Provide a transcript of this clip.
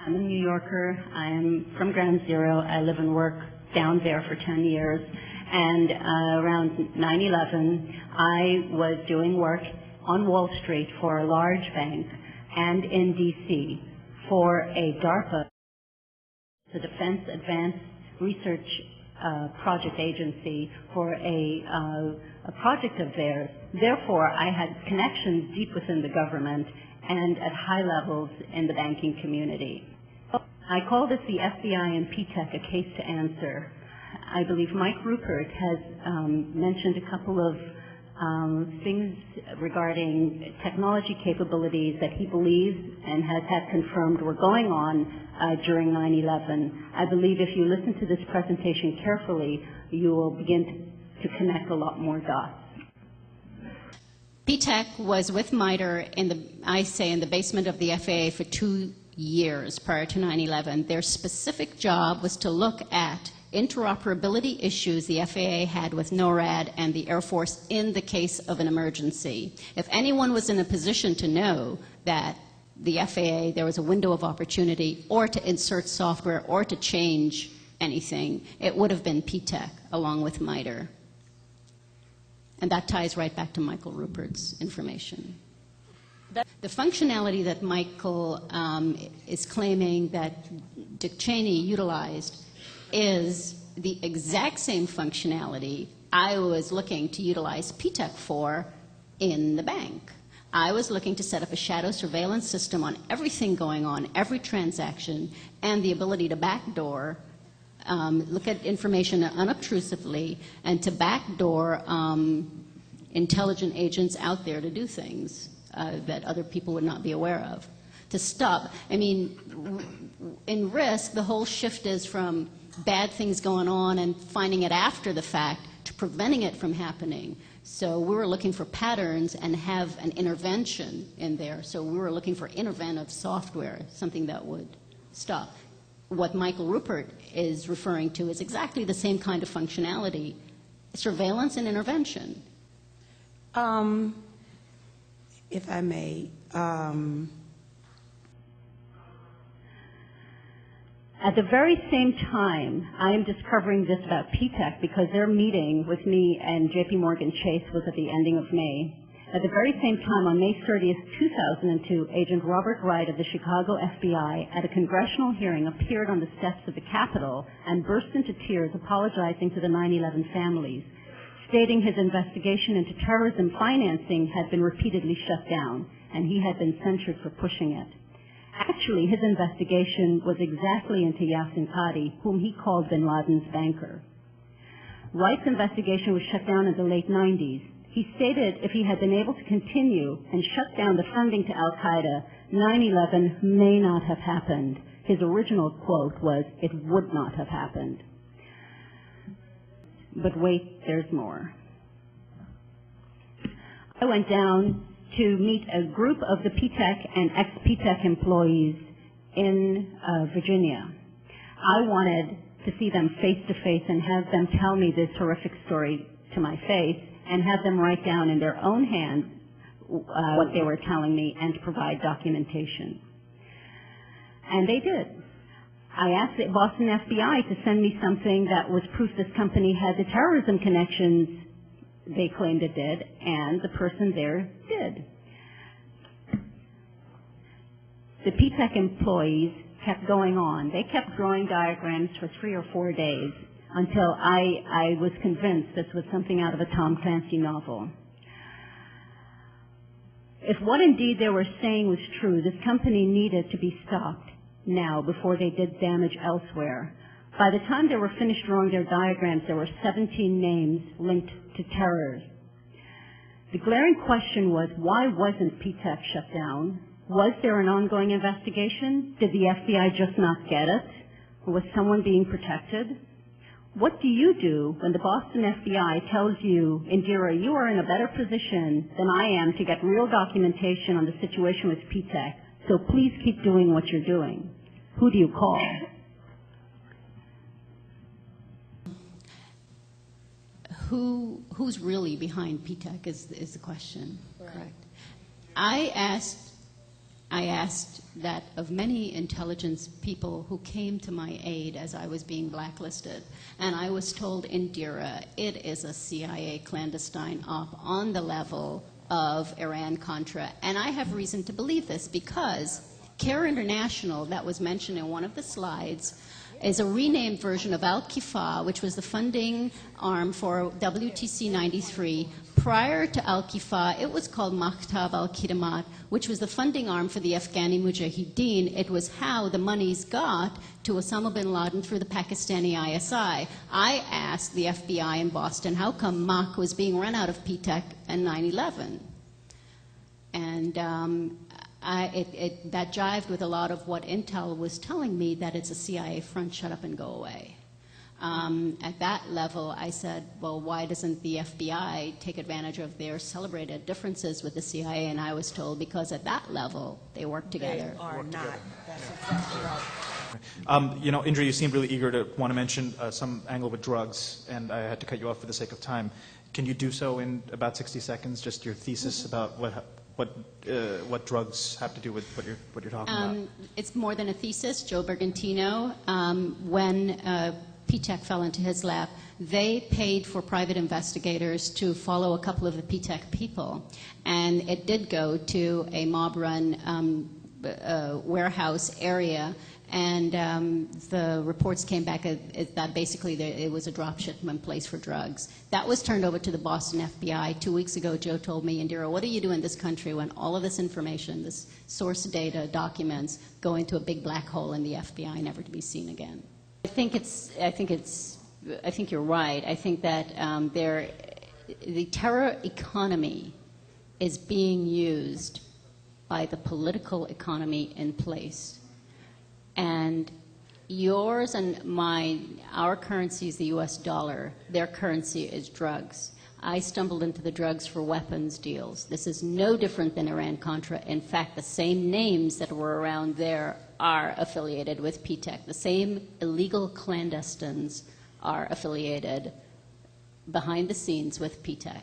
I'm a New Yorker. I'm from Ground Zero. I live and work down there for 10 years. And around 9/11, I was doing work on Wall Street for a large bank and in D.C. for a DARPA, the Defense Advanced Research Project Agency, for a project of theirs. Therefore, I had connections deep within the government and at high levels in the banking community. I call this the FBI and PTEC a case to answer. I believe Mike Rupert has mentioned a couple of things regarding technology capabilities that he believes and has had confirmed were going on during 9/11. I believe if you listen to this presentation carefully, you will begin to connect a lot more dots. PTEC was with MITRE in the basement of the FAA for 2 years prior to 9/11. Their specific job was to look at interoperability issues the FAA had with NORAD and the Air Force in the case of an emergency. If anyone was in a position to know that the FAA, there was a window of opportunity or to insert software or to change anything, it would have been PTEC along with MITRE. And that ties right back to Michael Rupert's information. The functionality that Michael is claiming that Dick Cheney utilized is the exact same functionality I was looking to utilize PTEC for in the bank. I was looking to set up a shadow surveillance system on everything going on, every transaction, and the ability to backdoor, look at information unobtrusively, and to backdoor intelligent agents out there to do things that other people would not be aware of. To stop, I mean, in risk, the whole shift is from bad things going on and finding it after the fact to preventing it from happening. So we were looking for patterns and have an intervention in there. So we were looking for interventive software, something that would stop. What Michael Rupert is referring to is exactly the same kind of functionality, surveillance and intervention. If I may, at the very same time, I am discovering this about PTEC because their meeting with me and JP Morgan Chase was at the ending of May. At the very same time, on May 30th, 2002, Agent Robert Wright of the Chicago FBI at a congressional hearing appeared on the steps of the Capitol and burst into tears apologizing to the 9/11 families, stating his investigation into terrorism financing had been repeatedly shut down and he had been censured for pushing it. Actually, his investigation was exactly into Yassin Qadi, whom he called bin Laden's banker. Wright's investigation was shut down in the late 90s. He stated if he had been able to continue and shut down the funding to al-Qaeda, 9/11 may not have happened. His original quote was, "It would not have happened." But wait, there's more. I went down to meet a group of the PTEC and ex-PTEC employees in Virginia. I wanted to see them face to face and have them tell me this horrific story to my face and have them write down in their own hands what they were telling me and to provide documentation. And they did. I asked the Boston FBI to send me something that was proof this company had the terrorism connections they claimed it did, and the person there did. The PTEC employees kept going on. They kept drawing diagrams for 3 or 4 days until I was convinced this was something out of a Tom Clancy novel. If what indeed they were saying was true, this company needed to be stopped now before they did damage elsewhere. By the time they were finished drawing their diagrams, there were 17 names linked to terror. The glaring question was, why wasn't PTEC shut down? Was there an ongoing investigation? Did the FBI just not get it? Or was someone being protected? What do you do when the Boston FBI tells you, Indira, you are in a better position than I am to get real documentation on the situation with PTEC, so please keep doing what you're doing? Who do you call? Who's really behind PTEC is the question. Correct. I asked I asked that of many intelligence people who came to my aid as I was being blacklisted. And I was told, Indira, it is a CIA clandestine op on the level of Iran-Contra. And I have reason to believe this because CARE International, that was mentioned in one of the slides, is a renamed version of Al-Kifa, which was the funding arm for WTC 93. Prior to Al-Kifa, it was called Maktab al-Khidamat, which was the funding arm for the Afghani Mujahideen. It was how the monies got to Osama bin Laden through the Pakistani ISI. I asked the FBI in Boston, how come MAK was being run out of PTEC and 9/11? And that jived with a lot of what Intel was telling me, that it's a CIA front, shut up and go away. At that level, I said, well, why doesn't the FBI take advantage of their celebrated differences with the CIA? And I was told, because at that level, they work together. They are not. That's exactly right. You know, Indira, you seemed really eager to want to mention some angle with drugs, and I had to cut you off for the sake of time. Can you do so in about 60 seconds, just your thesis about what drugs have to do with what you're talking about? It's more than a thesis. Joe Bergantino, when PTEC fell into his lap, they paid for private investigators to follow a couple of the PTEC people. And it did go to a mob-run warehouse area. And the reports came back that basically it was a drop shipment place for drugs. That was turned over to the Boston FBI. 2 weeks ago, Joe told me, Indira, what do you do in this country when all of this information, this source data, documents, go into a big black hole in the FBI, never to be seen again? I think you're right. I think that the terror economy is being used by the political economy in place. And yours and mine, our currency is the US dollar. Their currency is drugs. I stumbled into the drugs for weapons deals. This is no different than Iran-Contra. In fact, the same names that were around there are affiliated with PTEC. The same illegal clandestines are affiliated behind the scenes with PTEC.